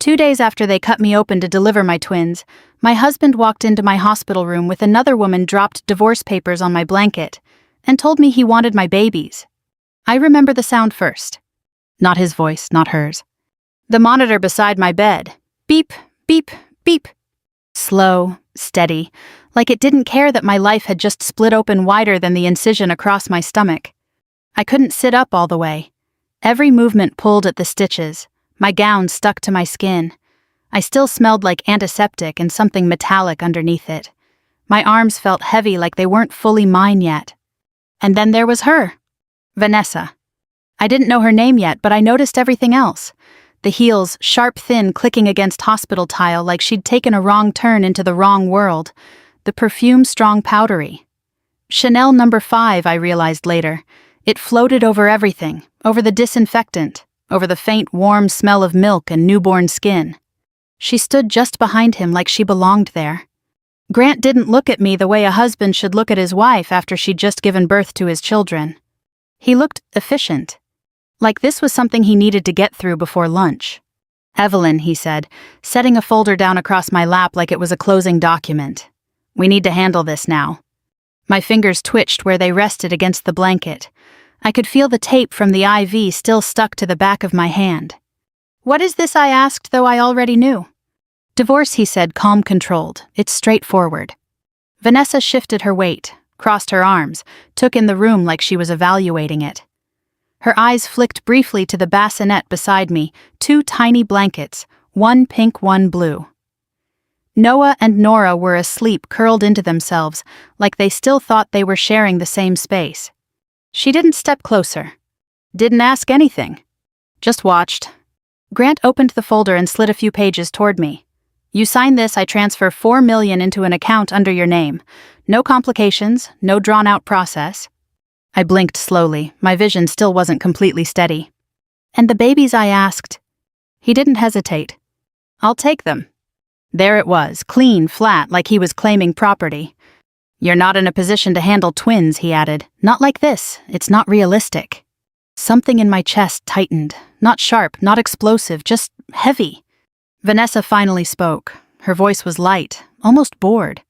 2 days after they cut me open to deliver my twins, my husband walked into my hospital room with another woman, dropped divorce papers on my blanket, and told me he wanted my babies. I remember the sound first. Not his voice, not hers. The monitor beside my bed. Beep, beep, beep. Slow, steady, like it didn't care that my life had just split open wider than the incision across my stomach. I couldn't sit up all the way. Every movement pulled at the stitches. My gown stuck to my skin. I still smelled like antiseptic and something metallic underneath it. My arms felt heavy, like they weren't fully mine yet. And then there was her. Vanessa. I didn't know her name yet, but I noticed everything else. The heels, sharp thin, clicking against hospital tile like she'd taken a wrong turn into the wrong world. The perfume strong, powdery. Chanel No. 5, I realized later. It floated over everything, over the disinfectant, over the faint, warm smell of milk and newborn skin. She stood just behind him like she belonged there. Grant didn't look at me the way a husband should look at his wife after she'd just given birth to his children. He looked efficient, like this was something he needed to get through before lunch. "Evelyn," he said, setting a folder down across my lap like it was a closing document. "We need to handle this now." My fingers twitched where they rested against the blanket. I could feel the tape from the IV still stuck to the back of my hand. "What is this?" I asked, though I already knew. "Divorce," he said, calm, controlled. "It's straightforward." Vanessa shifted her weight, crossed her arms, took in the room like she was evaluating it. Her eyes flicked briefly to the bassinet beside me, 2 tiny blankets, one pink, one blue. Noah and Nora were asleep, curled into themselves, like they still thought they were sharing the same space. She didn't step closer. Didn't ask anything. Just watched. Grant opened the folder and slid a few pages toward me. "You sign this, I transfer $4 million into an account under your name. No complications, no drawn-out process." I blinked slowly. My vision still wasn't completely steady. "And the babies?" I asked. He didn't hesitate. "I'll take them." There it was, clean, flat, like he was claiming property. "You're not in a position to handle twins," he added. "Not like this. It's not realistic." Something in my chest tightened. Not sharp, not explosive, just heavy. Vanessa finally spoke. Her voice was light, almost bored.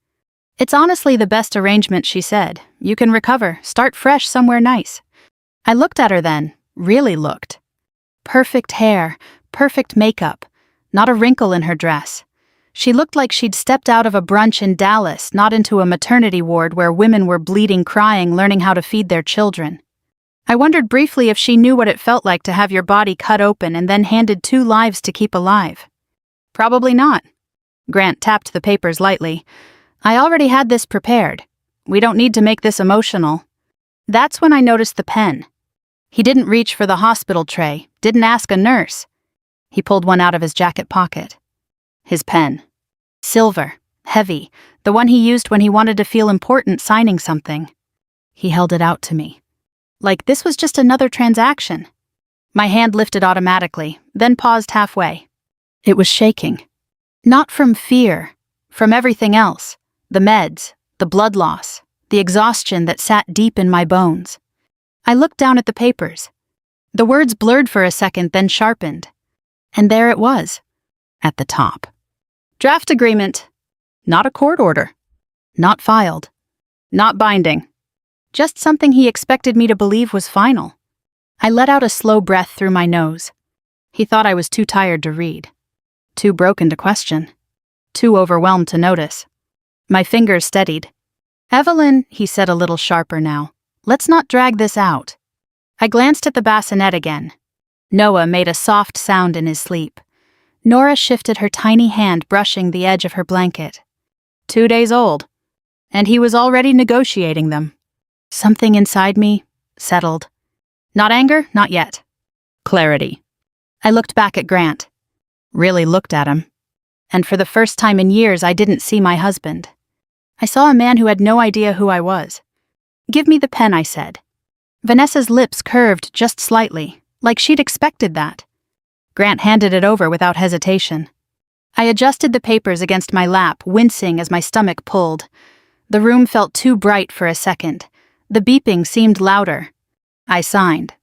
"It's honestly the best arrangement," she said. "You can recover, start fresh somewhere nice." I looked at her then, really looked. Perfect hair, perfect makeup, not a wrinkle in her dress. She looked like she'd stepped out of a brunch in Dallas, not into a maternity ward where women were bleeding, crying, learning how to feed their children. I wondered briefly if she knew what it felt like to have your body cut open and then handed 2 lives to keep alive. Probably not. Grant tapped the papers lightly. "I already had this prepared. We don't need to make this emotional." That's when I noticed the pen. He didn't reach for the hospital tray, didn't ask a nurse. He pulled one out of his jacket pocket. His pen. Silver, heavy, the one he used when he wanted to feel important signing something. He held it out to me. Like this was just another transaction. My hand lifted automatically, then paused halfway. It was shaking. Not from fear, from everything else. The meds, the blood loss, the exhaustion that sat deep in my bones. I looked down at the papers. The words blurred for a second, then sharpened. And there it was, at the top. Draft agreement. Not a court order. Not filed. Not binding. Just something he expected me to believe was final. I let out a slow breath through my nose. He thought I was too tired to read. Too broken to question. Too overwhelmed to notice. My fingers steadied. "Evelyn," he said a little sharper now, "let's not drag this out." I glanced at the bassinet again. Noah made a soft sound in his sleep. Nora shifted her tiny hand, brushing the edge of her blanket. 2 days old. And he was already negotiating them. Something inside me settled. Not anger, not yet. Clarity. I looked back at Grant. Really looked at him. And for the first time in years, I didn't see my husband. I saw a man who had no idea who I was. "Give me the pen," I said. Vanessa's lips curved just slightly, like she'd expected that. Grant handed it over without hesitation. I adjusted the papers against my lap, wincing as my stomach pulled. The room felt too bright for a second. The beeping seemed louder. I signed.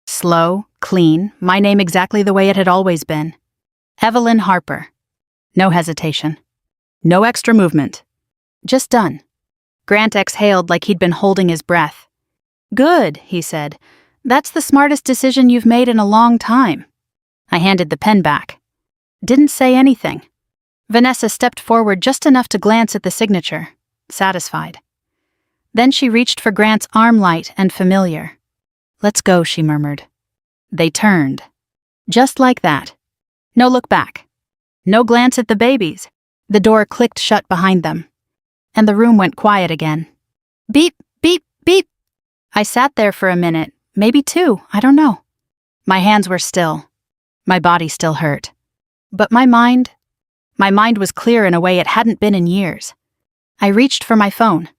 Slow, clean, my name exactly the way it had always been. Evelyn Harper. No hesitation. No extra movement. Just done. Grant exhaled like he'd been holding his breath. Good, he said. That's the smartest decision you've made in a long time. I handed the pen back. Didn't say anything. Vanessa stepped forward just enough to glance at the signature, satisfied. Then she reached for Grant's arm, light and familiar. Let's go, she murmured. They turned. Just like that. No look back. No glance at the babies. The door clicked shut behind them. And the room went quiet again. Beep, beep, beep. I sat there for a minute, maybe two, I don't know. My hands were still. My body still hurt. But my mind was clear in a way it hadn't been in years. I reached for my phone.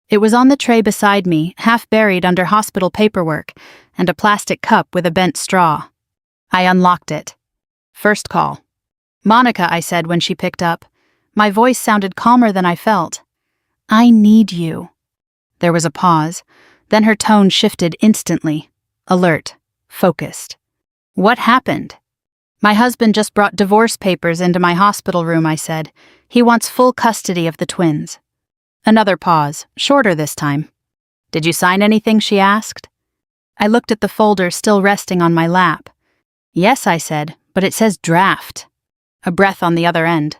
It was on the tray beside me, half buried under hospital paperwork and a plastic cup with a bent straw. I unlocked it. First call. Monica, I said when she picked up. My voice sounded calmer than I felt. I need you. There was a pause. Then her tone shifted instantly. Alert. Focused. What happened? My husband just brought divorce papers into my hospital room, I said. He wants full custody of the twins. Another pause, shorter this time. Did you sign anything, she asked. I looked at the folder still resting on my lap. Yes, I said, but it says draft. A breath on the other end.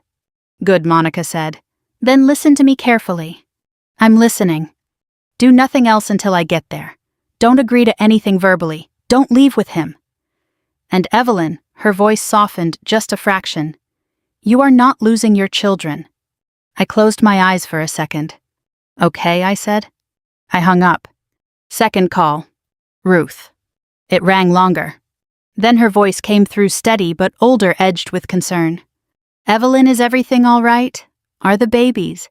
Good, Monica said. Then listen to me carefully. I'm listening. Do nothing else until I get there. Don't agree to anything verbally. Don't leave with him. And Evelyn, her voice softened just a fraction. You are not losing your children. I closed my eyes for a second. Okay, I said. I hung up. Second call. Ruth. It rang longer. Then her voice came through steady but older, edged with concern. Evelyn, is everything all right? Are the babies?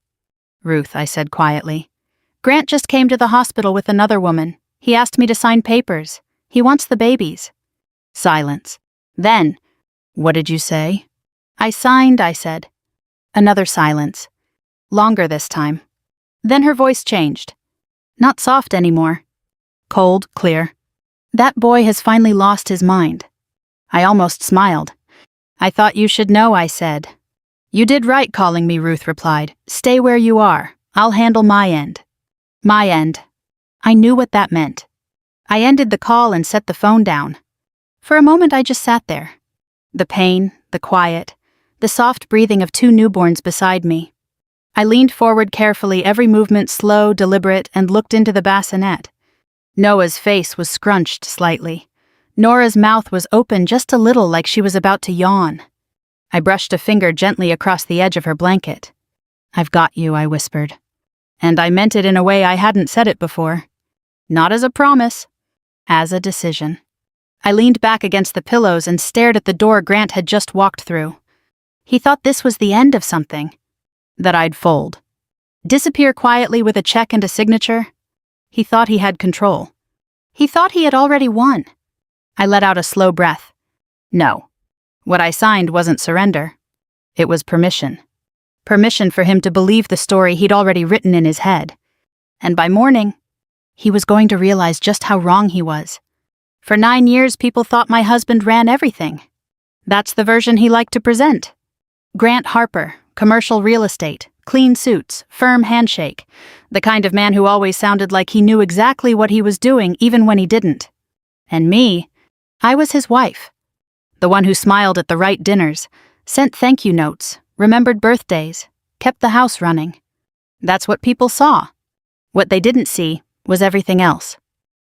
Ruth, I said quietly. Grant just came to the hospital with another woman. He asked me to sign papers. He wants the babies. Silence. Then, what did you say? I signed, I said. Another silence. Longer this time. Then her voice changed. Not soft anymore. Cold, clear. That boy has finally lost his mind. I almost smiled. I thought you should know, I said. You did right calling me, Ruth replied. Stay where you are. I'll handle my end. My end. I knew what that meant. I ended the call and set the phone down. For a moment I just sat there. The pain, the quiet, the soft breathing of two newborns beside me. I leaned forward carefully, every movement slow, deliberate, and looked into the bassinet. Noah's face was scrunched slightly. Nora's mouth was open just a little, like she was about to yawn. I brushed a finger gently across the edge of her blanket. I've got you, I whispered. And I meant it in a way I hadn't said it before. Not as a promise, as a decision. I leaned back against the pillows and stared at the door Grant had just walked through. He thought this was the end of something. That I'd fold. Disappear quietly with a check and a signature. He thought he had control. He thought he had already won. I let out a slow breath. No. What I signed wasn't surrender. It was permission. Permission for him to believe the story he'd already written in his head. And by morning, he was going to realize just how wrong he was. For 9 years, people thought my husband ran everything. That's the version he liked to present. Grant Harper, commercial real estate, clean suits, firm handshake, the kind of man who always sounded like he knew exactly what he was doing even when he didn't. And me, I was his wife. The one who smiled at the right dinners, sent thank you notes, remembered birthdays, kept the house running. That's what people saw. What they didn't see was everything else.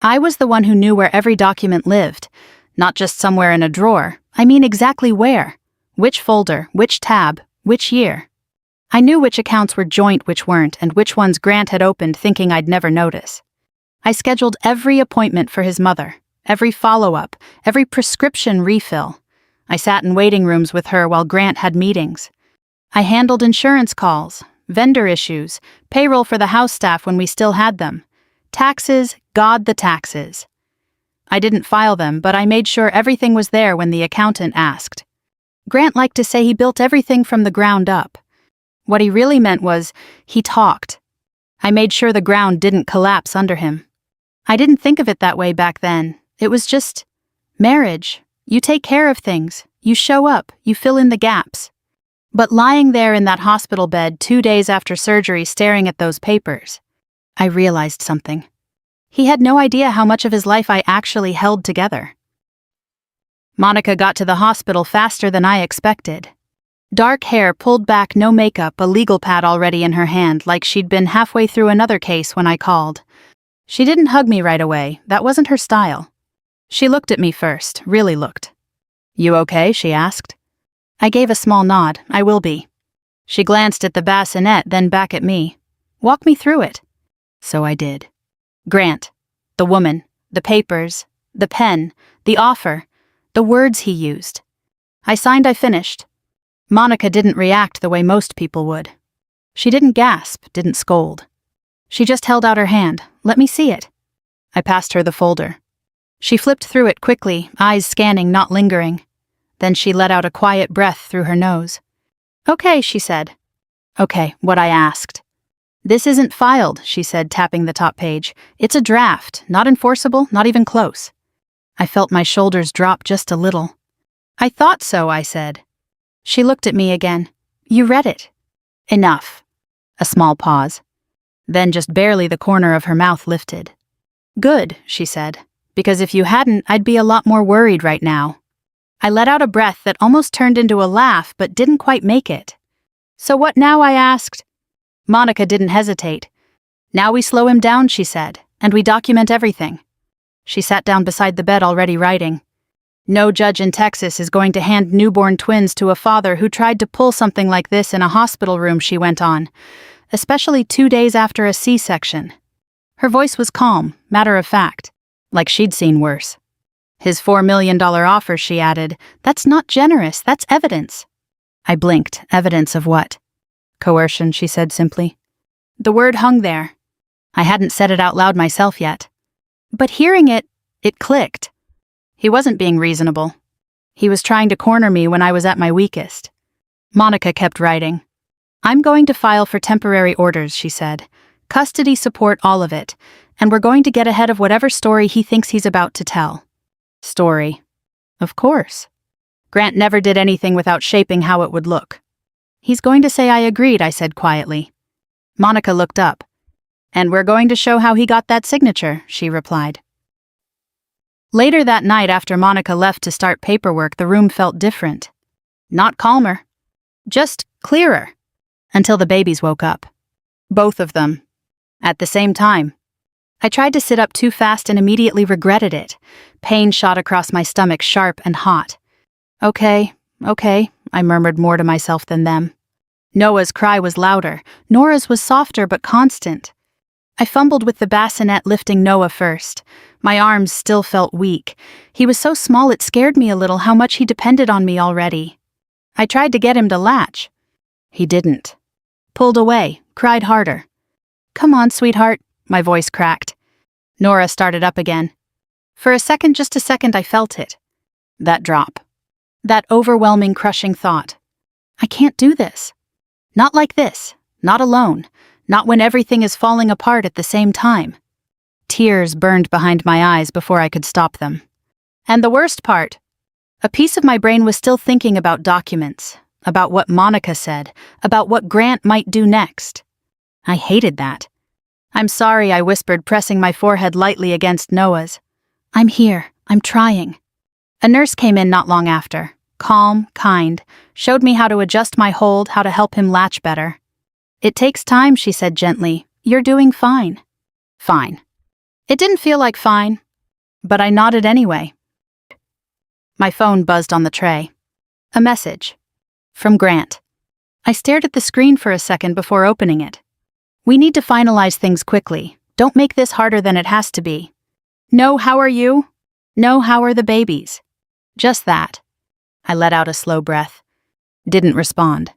I was the one who knew where every document lived, not just somewhere in a drawer, I mean exactly where, which folder, which tab, which year. I knew which accounts were joint, which weren't, and which ones Grant had opened thinking I'd never notice. I scheduled every appointment for his mother, every follow-up, every prescription refill. I sat in waiting rooms with her while Grant had meetings. I handled insurance calls, vendor issues, payroll for the house staff when we still had them. Taxes, God, the taxes. I didn't file them, but I made sure everything was there when the accountant asked. Grant liked to say he built everything from the ground up. What he really meant was, he talked. I made sure the ground didn't collapse under him. I didn't think of it that way back then. It was just, marriage. You take care of things. You show up, you fill in the gaps. But lying there in that hospital bed 2 days after surgery staring at those papers, I realized something. He had no idea how much of his life I actually held together. Monica got to the hospital faster than I expected. Dark hair pulled back, no makeup, a legal pad already in her hand, like she'd been halfway through another case when I called. She didn't hug me right away, that wasn't her style. She looked at me first, really looked. "You okay?" she asked. I gave a small nod. "I will be." She glanced at the bassinet, then back at me. "Walk me through it." So I did. Grant, the woman, the papers, the pen, the offer, the words he used. I signed, I finished. Monica didn't react the way most people would. She didn't gasp, didn't scold. She just held out her hand. "Let me see it." I passed her the folder. She flipped through it quickly, eyes scanning, not lingering. Then she let out a quiet breath through her nose. "Okay," she said. "Okay, what I asked." "This isn't filed," she said, tapping the top page. "It's a draft, not enforceable, not even close." I felt my shoulders drop just a little. "I thought so," I said. She looked at me again. "You read it." "Enough." A small pause. Then just barely the corner of her mouth lifted. "Good," she said, "because if you hadn't, I'd be a lot more worried right now." I let out a breath that almost turned into a laugh but didn't quite make it. "So what now?" I asked. Monica didn't hesitate. "Now we slow him down," she said, "and we document everything." She sat down beside the bed, already writing. "No judge in Texas is going to hand newborn twins to a father who tried to pull something like this in a hospital room," she went on, "especially 2 days after a C-section." Her voice was calm, matter of fact, like she'd seen worse. "His $4 million offer," she added, "that's not generous, that's evidence." I blinked. Evidence of what? "Coercion," she said simply. The word hung there. I hadn't said it out loud myself yet. But hearing it, it clicked. He wasn't being reasonable. He was trying to corner me when I was at my weakest. Monica kept writing. "I'm going to file for temporary orders," she said. "Custody support, all of it. And we're going to get ahead of whatever story he thinks he's about to tell." Story. Of course. Grant never did anything without shaping how it would look. "He's going to say I agreed," I said quietly. Monica looked up. "And we're going to show how he got that signature," she replied. Later that night, after Monica left to start paperwork, the room felt different. Not calmer. Just clearer. Until the babies woke up. Both of them. At the same time. I tried to sit up too fast and immediately regretted it. Pain shot across my stomach, sharp and hot. Okay, I murmured more to myself than them. Noah's cry was louder. Nora's was softer but constant. I fumbled with the bassinet, lifting Noah first. My arms still felt weak. He was so small it scared me a little how much he depended on me already. I tried to get him to latch. He didn't. Pulled away, cried harder. "Come on, sweetheart," my voice cracked. Nora started up again. For a second, just a second, I felt it. That drop. That overwhelming, crushing thought. I can't do this. Not like this. Not alone. Not when everything is falling apart at the same time. Tears burned behind my eyes before I could stop them. And the worst part, a piece of my brain was still thinking about documents, about what Monica said, about what Grant might do next. I hated that. "I'm sorry," I whispered, pressing my forehead lightly against Noah's. "I'm here. I'm trying." A nurse came in not long after, calm, kind, showed me how to adjust my hold, how to help him latch better. "It takes time," she said gently. "You're doing fine." Fine. It didn't feel like fine, but I nodded anyway. My phone buzzed on the tray. A message. From Grant. I stared at the screen for a second before opening it. "We need to finalize things quickly. Don't make this harder than it has to be. No, how are you? No, how are the babies?" Just that. I let out a slow breath. Didn't respond.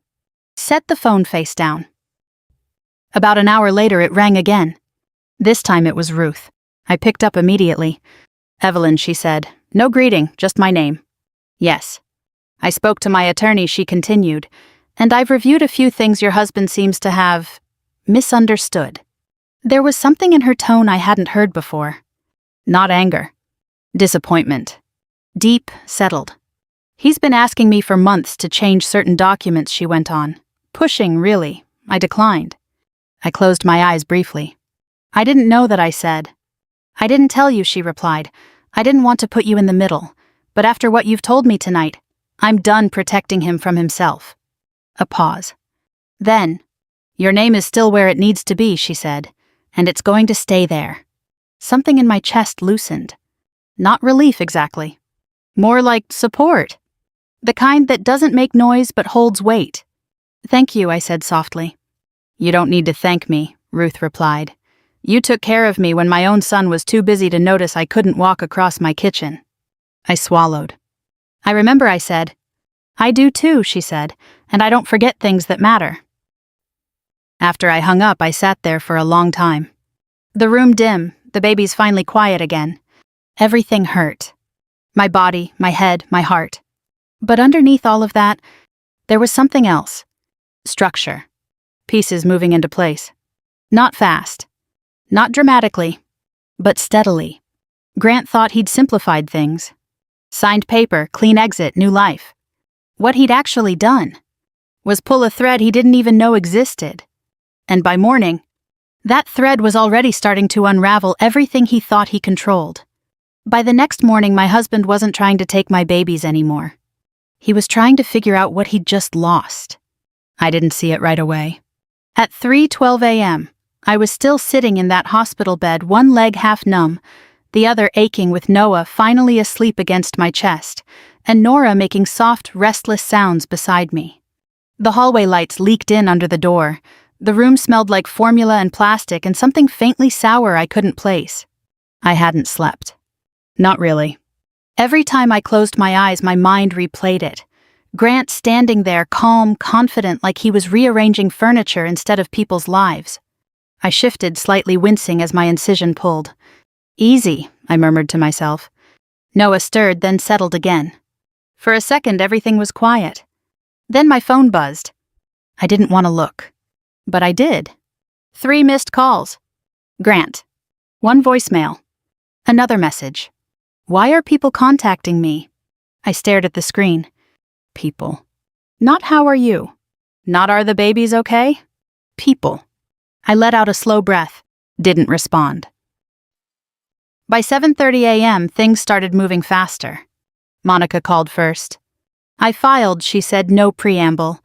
Set the phone face down. About an hour later, it rang again. This time it was Ruth. I picked up immediately. "Evelyn," she said. "No greeting, just my name." "Yes." I spoke to my attorney, she continued, "and I've reviewed a few things your husband seems to have misunderstood." There was something in her tone I hadn't heard before. Not anger. Disappointment. Deep, settled. He's been asking me for months to change certain documents, she went on. Pushing, really. I declined. I closed my eyes briefly. I didn't know that, I said. I didn't tell you, she replied. I didn't want to put you in the middle, but after what you've told me tonight, I'm done protecting him from himself. A pause. Then, your name is still where it needs to be, she said, and it's going to stay there. Something in my chest loosened. Not relief exactly. More like support. The kind that doesn't make noise but holds weight. Thank you, I said softly. You don't need to thank me, Ruth replied. You took care of me when my own son was too busy to notice I couldn't walk across my kitchen. I swallowed. I remember, I said. I do too, she said, and I don't forget things that matter. After I hung up, I sat there for a long time. The room dim, the babies finally quiet again. Everything hurt. My body, my head, my heart. But underneath all of that, there was something else. Structure. Pieces moving into place. Not fast. Not dramatically. But steadily. Grant thought he'd simplified things. Signed paper, clean exit, new life. What he'd actually done was pull a thread he didn't even know existed. And by morning, that thread was already starting to unravel everything he thought he controlled. By the next morning, my husband wasn't trying to take my babies anymore. He was trying to figure out what he'd just lost. I didn't see it right away. At 3:12 a.m., I was still sitting in that hospital bed, one leg half numb, the other aching, with Noah finally asleep against my chest, and Nora making soft, restless sounds beside me. The hallway lights leaked in under the door. The room smelled like formula and plastic and something faintly sour I couldn't place. I hadn't slept. Not really. Every time I closed my eyes, my mind replayed it. Grant standing there, calm, confident, like he was rearranging furniture instead of people's lives. I shifted, slightly wincing as my incision pulled. Easy, I murmured to myself. Noah stirred, then settled again. For a second, everything was quiet. Then my phone buzzed. I didn't want to look. But I did. 3 missed calls. Grant. 1 voicemail. Another message. Why are people contacting me? I stared at the screen. People. Not how are you? Not are the babies okay? People. I let out a slow breath. Didn't respond. By 7:30 a.m., things started moving faster. Monica called first. I filed, she said, no preamble.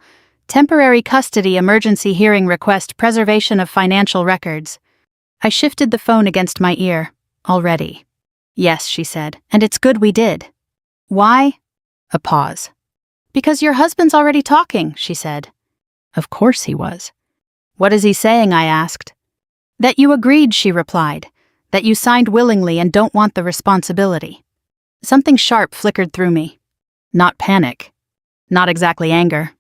Temporary custody, emergency hearing request, preservation of financial records. I shifted the phone against my ear. Already. Yes, she said, and it's good we did. Why? A pause. Because your husband's already talking, she said. Of course he was. What is he saying, I asked. That you agreed, she replied. That you signed willingly and don't want the responsibility. Something sharp flickered through me. Not panic. Not exactly anger.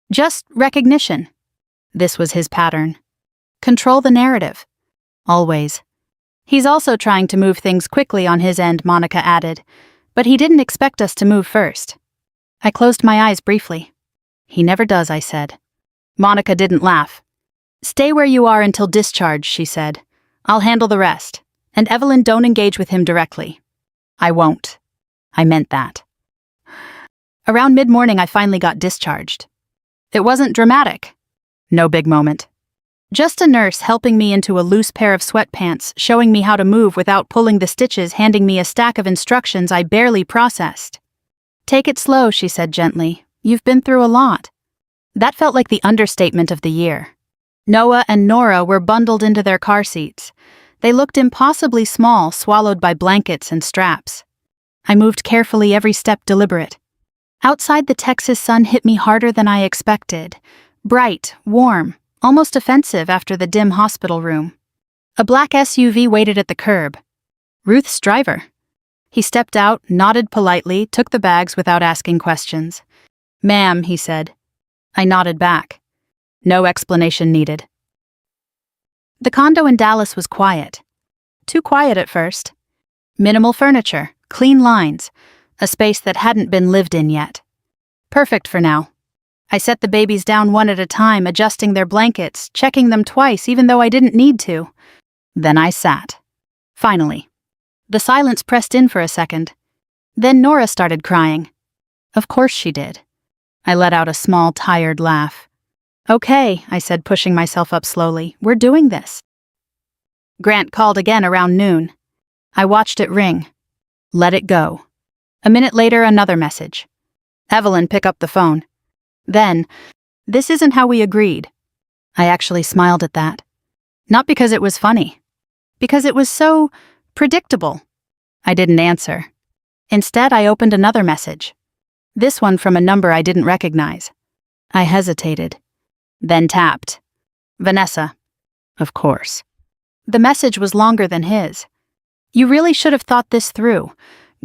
Just recognition. This was his pattern. Control the narrative. Always. He's also trying to move things quickly on his end, Monica added, but he didn't expect us to move first. I closed my eyes briefly. He never does, I said. Monica didn't laugh. Stay where you are until discharge, she said. I'll handle the rest. And Evelyn, don't engage with him directly. I won't. I meant that. Around mid-morning, I finally got discharged. It wasn't dramatic. No big moment. Just a nurse helping me into a loose pair of sweatpants, showing me how to move without pulling the stitches, handing me a stack of instructions I barely processed. Take it slow, she said gently. You've been through a lot. That felt like the understatement of the year. Noah and Nora were bundled into their car seats. They looked impossibly small, swallowed by blankets and straps. I moved carefully, every step deliberate. Outside, the Texas sun hit me harder than I expected. Bright, warm, almost offensive after the dim hospital room. A black SUV waited at the curb. Ruth's driver. He stepped out, nodded politely, took the bags without asking questions. Ma'am, he said. I nodded back. No explanation needed. The condo in Dallas was quiet. Too quiet at first. Minimal furniture, clean lines, a space that hadn't been lived in yet. Perfect for now. I set the babies down one at a time, adjusting their blankets, checking them twice even though I didn't need to. Then I sat. Finally. The silence pressed in for a second. Then Nora started crying. Of course she did. I let out a small, tired laugh. Okay, I said, pushing myself up slowly. We're doing this. Grant called again around noon. I watched it ring. Let it go. A minute later, another message. Evelyn, pick up the phone. Then, this isn't how we agreed. I actually smiled at that. Not because it was funny. Because it was so predictable. I didn't answer. Instead, I opened another message. This one from a number I didn't recognize. I hesitated. Then tapped. Vanessa. Of course. The message was longer than his. You really should have thought this through.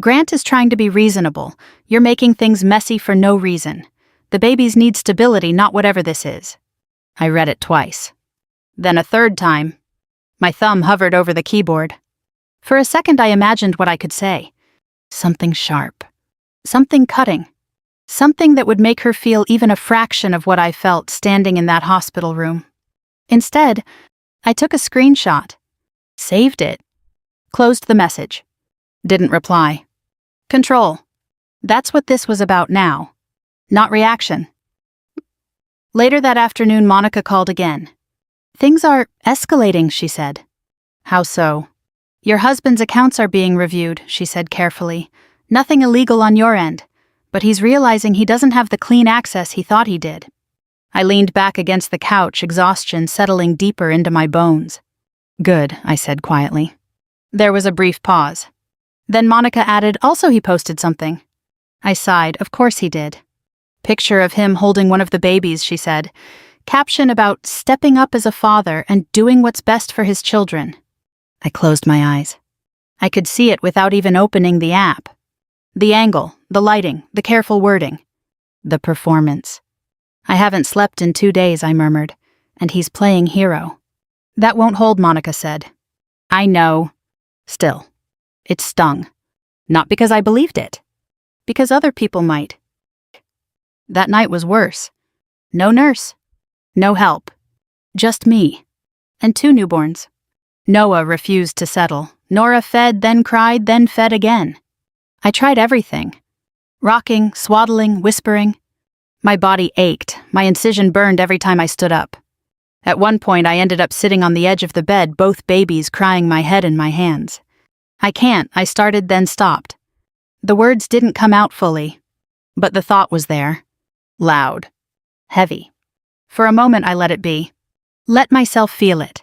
Grant is trying to be reasonable. You're making things messy for no reason. The babies need stability, not whatever this is. I read it twice. Then a third time. My thumb hovered over the keyboard. For a second I imagined what I could say. Something sharp. Something cutting. Something that would make her feel even a fraction of what I felt standing in that hospital room. Instead, I took a screenshot. Saved it. Closed the message. Didn't reply. Control. That's what this was about now. Not reaction. Later that afternoon, Monica called again. Things are escalating, she said. How so? Your husband's accounts are being reviewed, she said carefully. Nothing illegal on your end, but he's realizing he doesn't have the clean access he thought he did. I leaned back against the couch, exhaustion settling deeper into my bones. Good, I said quietly. There was a brief pause. Then Monica added, also he posted something. I sighed, of course he did. Picture of him holding one of the babies, she said. Caption about stepping up as a father and doing what's best for his children. I closed my eyes. I could see it without even opening the app. The angle, the lighting, the careful wording. The performance. I haven't slept in 2 days, I murmured, and he's playing hero. That won't hold, Monica said. I know. Still, it stung. Not because I believed it. Because other people might. That night was worse. No nurse. No help. Just me. And 2 newborns. Noah refused to settle. Nora fed, then cried, then fed again. I tried everything. Rocking, swaddling, whispering. My body ached. My incision burned every time I stood up. At one point, I ended up sitting on the edge of the bed, both babies crying my head in my hands. I can't, I started, then stopped. The words didn't come out fully, but the thought was there. Loud. Heavy. For a moment, I let it be. Let myself feel it.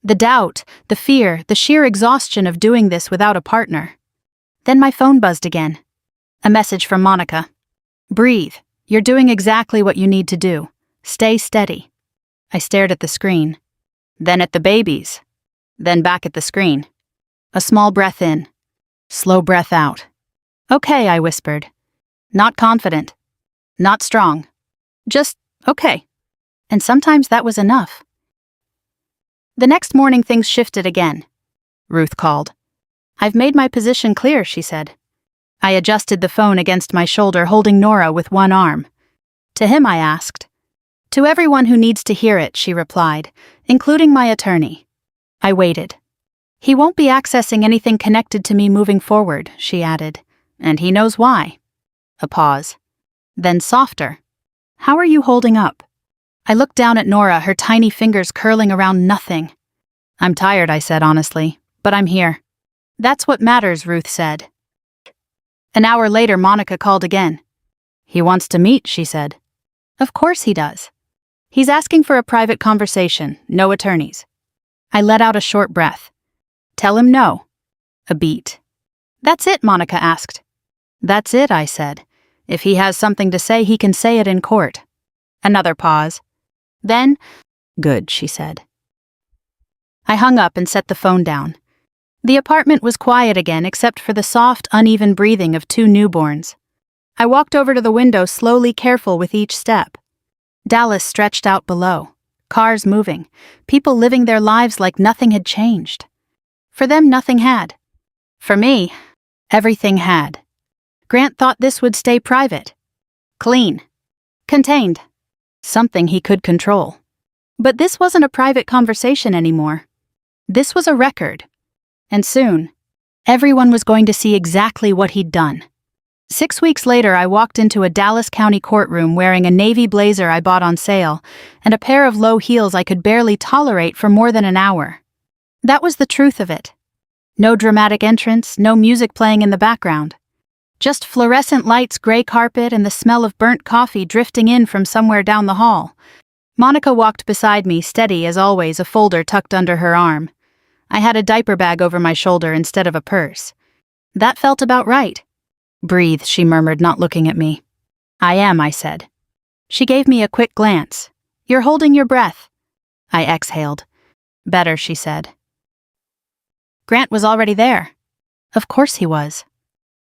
The doubt, the fear, the sheer exhaustion of doing this without a partner. Then my phone buzzed again. A message from Monica. Breathe. You're doing exactly what you need to do. Stay steady. I stared at the screen. Then at the babies. Then back at the screen. A small breath in. Slow breath out. Okay, I whispered. Not confident. Not strong. Just, okay. And sometimes that was enough. The next morning things shifted again. Ruth called. I've made my position clear, she said. I adjusted the phone against my shoulder, holding Nora with one arm. To him, I asked. To everyone who needs to hear it, she replied, including my attorney. I waited. He won't be accessing anything connected to me moving forward, she added, and he knows why. A pause. Then softer. How are you holding up? I looked down at Nora, her tiny fingers curling around nothing. I'm tired, I said honestly, but I'm here. That's what matters, Ruth said. An hour later, Monica called again. He wants to meet, she said. Of course he does. He's asking for a private conversation, no attorneys. I let out a short breath. Tell him no. A beat. That's it, Monica asked. That's it, I said. If he has something to say, he can say it in court. Another pause. Then, good, she said. I hung up and set the phone down. The apartment was quiet again except for the soft, uneven breathing of 2 newborns. I walked over to the window, slowly, careful with each step. Dallas stretched out below. Cars moving. People living their lives like nothing had changed. For them, nothing had. For me, everything had. Grant thought this would stay private. Clean. Contained. Something he could control. But this wasn't a private conversation anymore. This was a record. And soon, everyone was going to see exactly what he'd done. 6 weeks later, I walked into a Dallas County courtroom wearing a navy blazer I bought on sale and a pair of low heels I could barely tolerate for more than an hour. That was the truth of it. No dramatic entrance, no music playing in the background. Just fluorescent lights, gray carpet, and the smell of burnt coffee drifting in from somewhere down the hall. Monica walked beside me, steady as always, a folder tucked under her arm. I had a diaper bag over my shoulder instead of a purse. That felt about right. "Breathe," she murmured, not looking at me. "I am," I said. She gave me a quick glance. "You're holding your breath." I exhaled. "Better," she said. Grant was already there. Of course he was.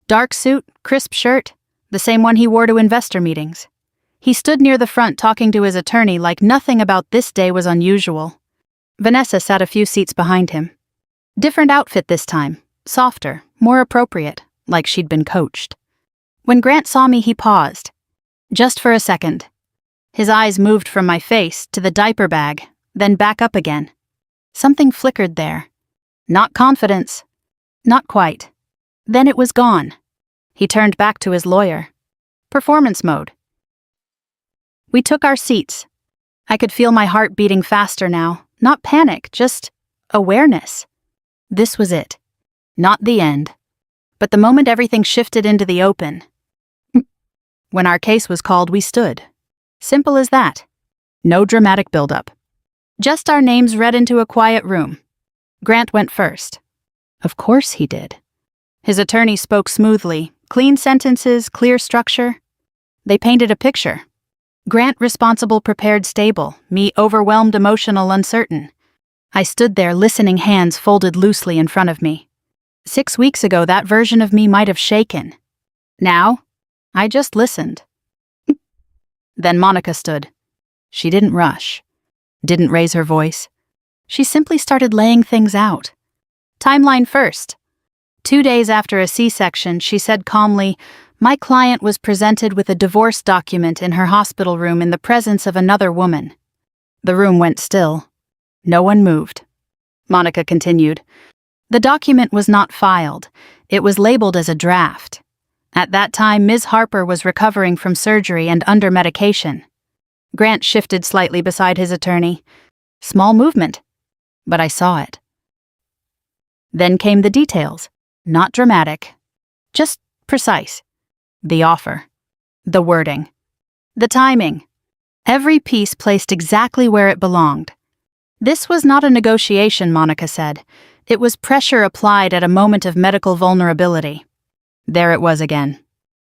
Dark suit, crisp shirt, the same one he wore to investor meetings. He stood near the front talking to his attorney like nothing about this day was unusual. Vanessa sat a few seats behind him. Different outfit this time, softer, more appropriate, like she'd been coached. When Grant saw me, he paused. Just for a second. His eyes moved from my face to the diaper bag, then back up again. Something flickered there. Not confidence. Not quite. Then it was gone. He turned back to his lawyer. Performance mode. We took our seats. I could feel my heart beating faster now. Not panic, just awareness. This was it. Not the end. But the moment everything shifted into the open. When our case was called, we stood. Simple as that. No dramatic buildup. Just our names read into a quiet room. Grant went first. Of course he did. His attorney spoke smoothly, clean sentences, clear structure. They painted a picture. Grant responsible, prepared, stable, me overwhelmed, emotional, uncertain. I stood there listening, hands folded loosely in front of me. 6 weeks ago, that version of me might have shaken. Now, I just listened. Then Monica stood. She didn't rush. Didn't raise her voice. She simply started laying things out. Timeline first. 2 days after a C-section, she said calmly, "My client was presented with a divorce document in her hospital room in the presence of another woman." The room went still. No one moved. Monica continued. "The document was not filed. It was labeled as a draft. At that time, Ms. Harper was recovering from surgery and under medication." Grant shifted slightly beside his attorney. Small movement, but I saw it. Then came the details. Not dramatic. Just precise. The offer. The wording. The timing. Every piece placed exactly where it belonged. This was not a negotiation, Monica said. It was pressure applied at a moment of medical vulnerability. There it was again.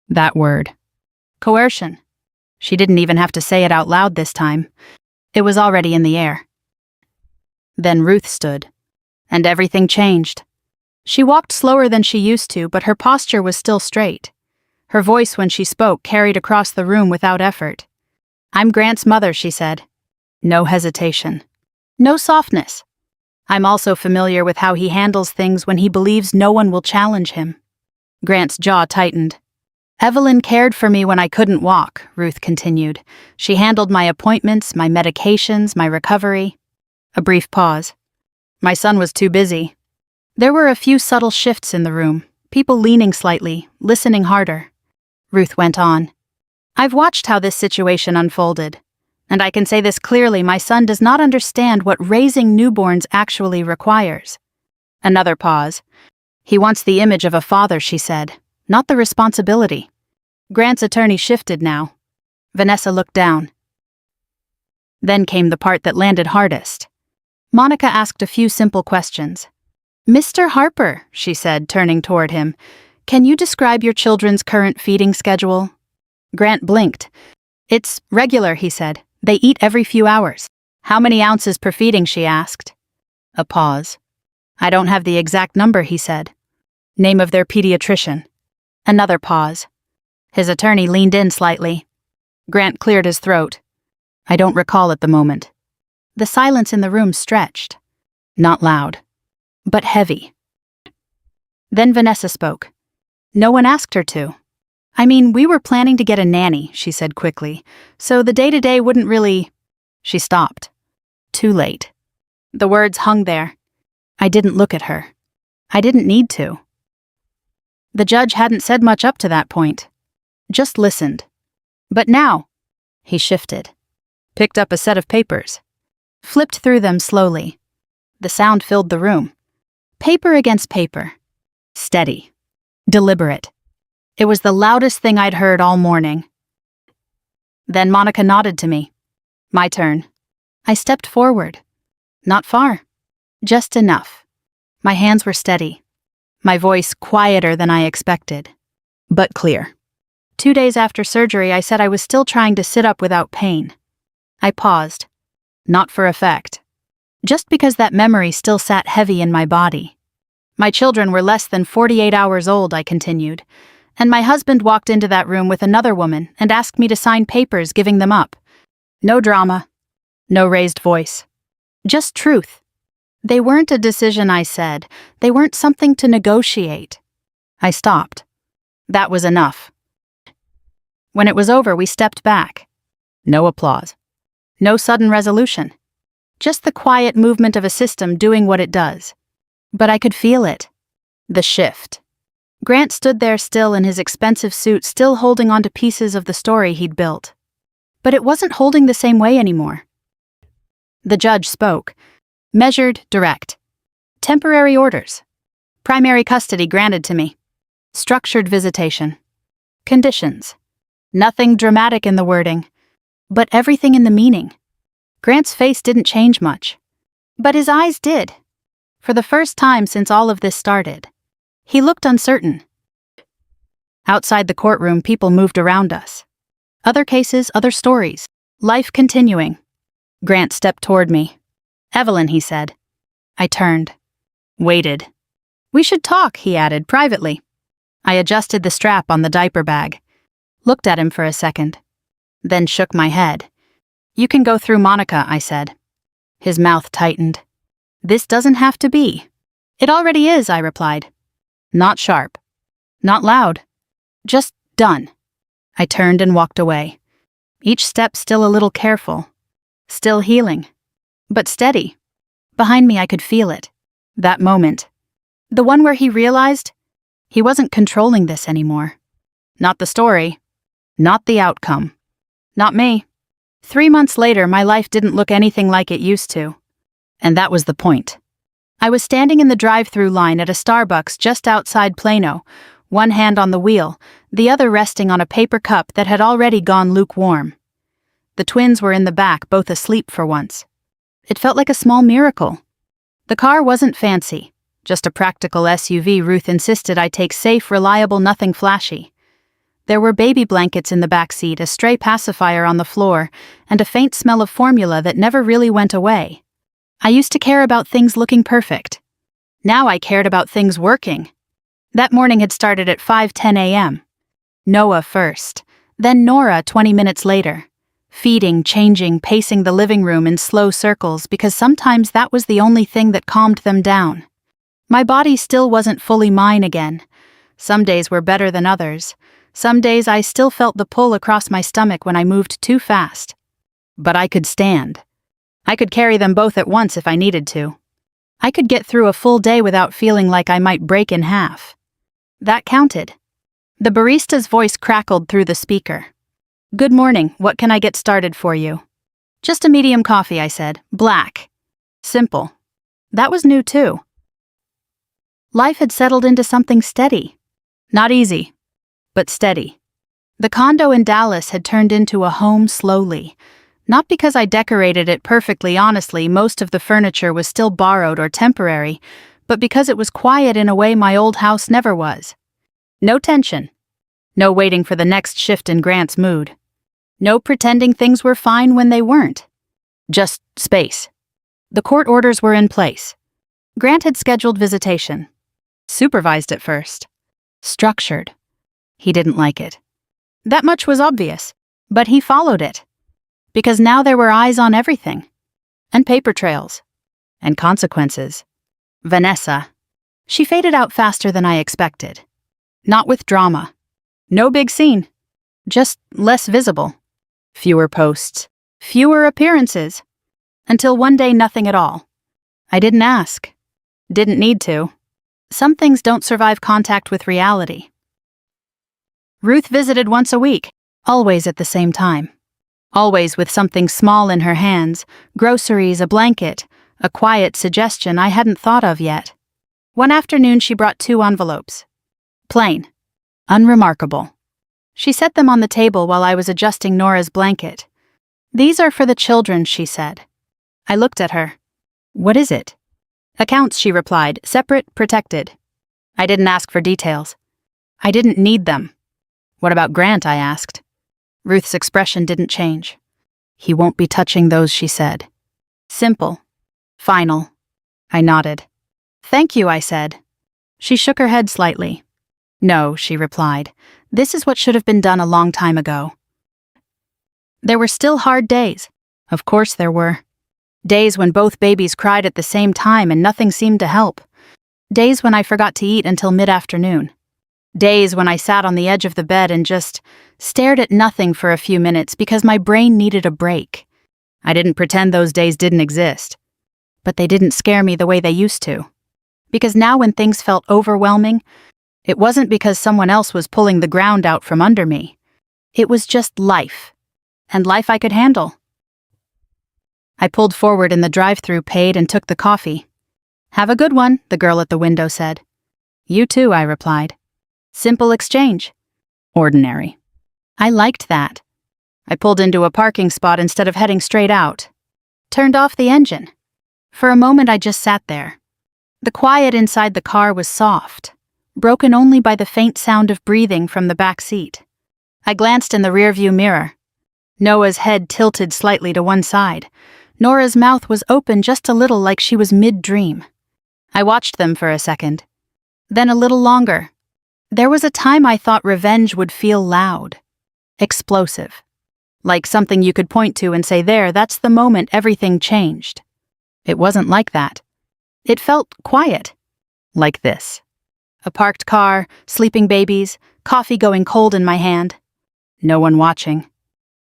That word. Coercion. She didn't even have to say it out loud this time. It was already in the air. Then Ruth stood. And everything changed. She walked slower than she used to, but her posture was still straight. Her voice when she spoke carried across the room without effort. "I'm Grant's mother," she said. No hesitation. No softness. "I'm also familiar with how he handles things when he believes no one will challenge him." Grant's jaw tightened. "Evelyn cared for me when I couldn't walk," Ruth continued. "She handled my appointments, my medications, my recovery." A brief pause. "My son was too busy." There were a few subtle shifts in the room, people leaning slightly, listening harder. Ruth went on. "I've watched how this situation unfolded, and I can say this clearly, my son does not understand what raising newborns actually requires." Another pause. "He wants the image of a father," she said, "not the responsibility." Grant's attorney shifted now. Vanessa looked down. Then came the part that landed hardest. Monica asked a few simple questions. "Mr. Harper," she said, turning toward him, "can you describe your children's current feeding schedule?" Grant blinked. "It's regular," he said. "They eat every few hours." "How many ounces per feeding?" she asked. A pause. "I don't have the exact number," he said. "Name of their pediatrician." Another pause. His attorney leaned in slightly. Grant cleared his throat. "I don't recall at the moment." The silence in the room stretched. Not loud, but heavy. Then Vanessa spoke. "No one asked her to. I mean, we were planning to get a nanny," she said quickly, "so the day-to-day wouldn't really—" She stopped. Too late. The words hung there. I didn't look at her. I didn't need to. The judge hadn't said much up to that point. just listened. But now, he shifted, picked up a set of papers, flipped through them slowly. The sound filled the room. Paper against paper. Steady. Deliberate. It was the loudest thing I'd heard all morning. Then Monica nodded to me. My turn. I stepped forward. Not far. Just enough. My hands were steady. My voice quieter than I expected. But clear. 2 days after surgery, I said I was still trying to sit up without pain. I paused. Not for effect. Just because that memory still sat heavy in my body. My children were less than 48 hours old, I continued, and my husband walked into that room with another woman and asked me to sign papers giving them up. No drama. No raised voice. Just truth. They weren't a decision, I said. They weren't something to negotiate. I stopped. That was enough. When it was over, we stepped back. No applause. No sudden resolution. Just the quiet movement of a system doing what it does. But I could feel it. The shift. Grant stood there still in his expensive suit, still holding on to pieces of the story he'd built. But it wasn't holding the same way anymore. The judge spoke. Measured, direct. Temporary orders. Primary custody granted to me. Structured visitation. Conditions. Nothing dramatic in the wording, but everything in the meaning. Grant's face didn't change much. But his eyes did. For the first time since all of this started. He looked uncertain. Outside the courtroom, people moved around us. Other cases, other stories. Life continuing. Grant stepped toward me. Evelyn, he said. I turned. Waited. We should talk, he added, privately. I adjusted the strap on the diaper bag. Looked at him for a second. Then shook my head. You can go through Monica, I said. His mouth tightened. This doesn't have to be. It already is, I replied. Not sharp. Not loud. Just done. I turned and walked away. Each step still a little careful. Still healing. But steady. Behind me I could feel it. That moment. The one where he realized he wasn't controlling this anymore. Not the story. Not the outcome. Not me. 3 months later, my life didn't look anything like it used to. And that was the point. I was standing in the drive-through line at a Starbucks just outside Plano, one hand on the wheel, the other resting on a paper cup that had already gone lukewarm. The twins were in the back, both asleep for once. It felt like a small miracle. The car wasn't fancy, just a practical SUV Ruth insisted I take safe, reliable, nothing flashy. There were baby blankets in the back seat, a stray pacifier on the floor, and a faint smell of formula that never really went away. I used to care about things looking perfect. Now I cared about things working. That morning had started at 5:10 a.m. Noah first, then Nora 20 minutes later. Feeding, changing, pacing the living room in slow circles because sometimes that was the only thing that calmed them down. My body still wasn't fully mine again. Some days were better than others. Some days I still felt the pull across my stomach when I moved too fast. But I could stand. I could carry them both at once if I needed to. I could get through a full day without feeling like I might break in half. That counted. The barista's voice crackled through the speaker. Good morning, what can I get started for you? Just a medium coffee, I said. Black. Simple. That was new too. Life had settled into something steady. Not easy, but steady. The condo in Dallas had turned into a home slowly. Not because I decorated it perfectly, honestly, most of the furniture was still borrowed or temporary, but because it was quiet in a way my old house never was. No tension. No waiting for the next shift in Grant's mood. No pretending things were fine when they weren't. Just space. The court orders were in place. Grant had scheduled visitation. Supervised at first. Structured. He didn't like it. That much was obvious, but he followed it. Because now there were eyes on everything. And paper trails. And consequences. Vanessa. She faded out faster than I expected. Not with drama. No big scene. Just less visible. Fewer posts. Fewer appearances. Until one day nothing at all. I didn't ask. Didn't need to. Some things don't survive contact with reality. Ruth visited once a week, always at the same time. Always with something small in her hands, groceries, a blanket, a quiet suggestion I hadn't thought of yet. One afternoon she brought 2 envelopes. Plain. Unremarkable. She set them on the table while I was adjusting Nora's blanket. "These are for the children," she said. I looked at her. "What is it?" "Accounts," she replied, "separate, protected." I didn't ask for details. I didn't need them. "What about Grant?" I asked. Ruth's expression didn't change. "He won't be touching those," she said. Simple. Final. I nodded. "Thank you," I said. She shook her head slightly. "No," she replied. "This is what should have been done a long time ago." There were still hard days. Of course there were. Days when both babies cried at the same time and nothing seemed to help. Days when I forgot to eat until mid-afternoon. Days when I sat on the edge of the bed and just stared at nothing for a few minutes because my brain needed a break. I didn't pretend those days didn't exist. But they didn't scare me the way they used to. Because now when things felt overwhelming, it wasn't because someone else was pulling the ground out from under me. It was just life. And life I could handle. I pulled forward in the drive-thru, paid, and took the coffee. "Have a good one," the girl at the window said. "You too," I replied. Simple exchange. Ordinary. I liked that. I pulled into a parking spot instead of heading straight out. Turned off the engine. For a moment I just sat there. The quiet inside the car was soft, broken only by the faint sound of breathing from the back seat. I glanced in the rearview mirror. Noah's head tilted slightly to one side. Nora's mouth was open just a little, like she was mid-dream. I watched them for a second. Then a little longer. There was a time I thought revenge would feel loud. Explosive. Like something you could point to and say, "There, that's the moment everything changed." It wasn't like that. It felt quiet. Like this. A parked car, sleeping babies, coffee going cold in my hand. No one watching.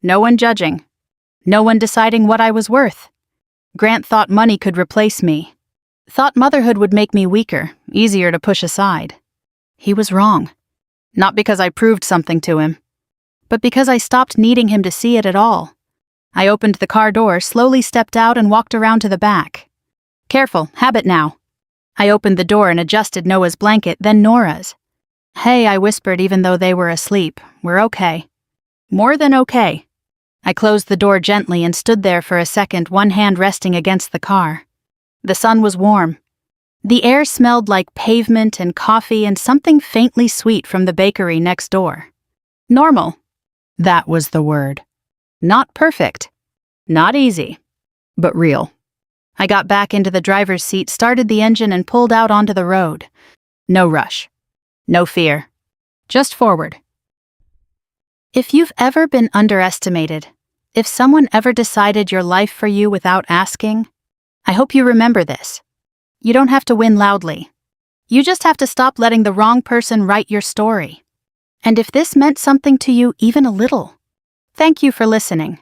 No one judging. No one deciding what I was worth. Grant thought money could replace me. Thought motherhood would make me weaker, easier to push aside. He was wrong. Not because I proved something to him, but because I stopped needing him to see it at all. I opened the car door, slowly stepped out, and walked around to the back. "Careful, habit now." I opened the door and adjusted Noah's blanket, then Nora's. "Hey," I whispered even though they were asleep. "We're okay." More than okay. I closed the door gently and stood there for a second, one hand resting against the car. The sun was warm. The air smelled like pavement and coffee and something faintly sweet from the bakery next door. Normal. That was the word. Not perfect. Not easy. But real. I got back into the driver's seat, started the engine, and pulled out onto the road. No rush. No fear. Just forward. If you've ever been underestimated, if someone ever decided your life for you without asking, I hope you remember this. You don't have to win loudly. You just have to stop letting the wrong person write your story. And if this meant something to you even a little, thank you for listening.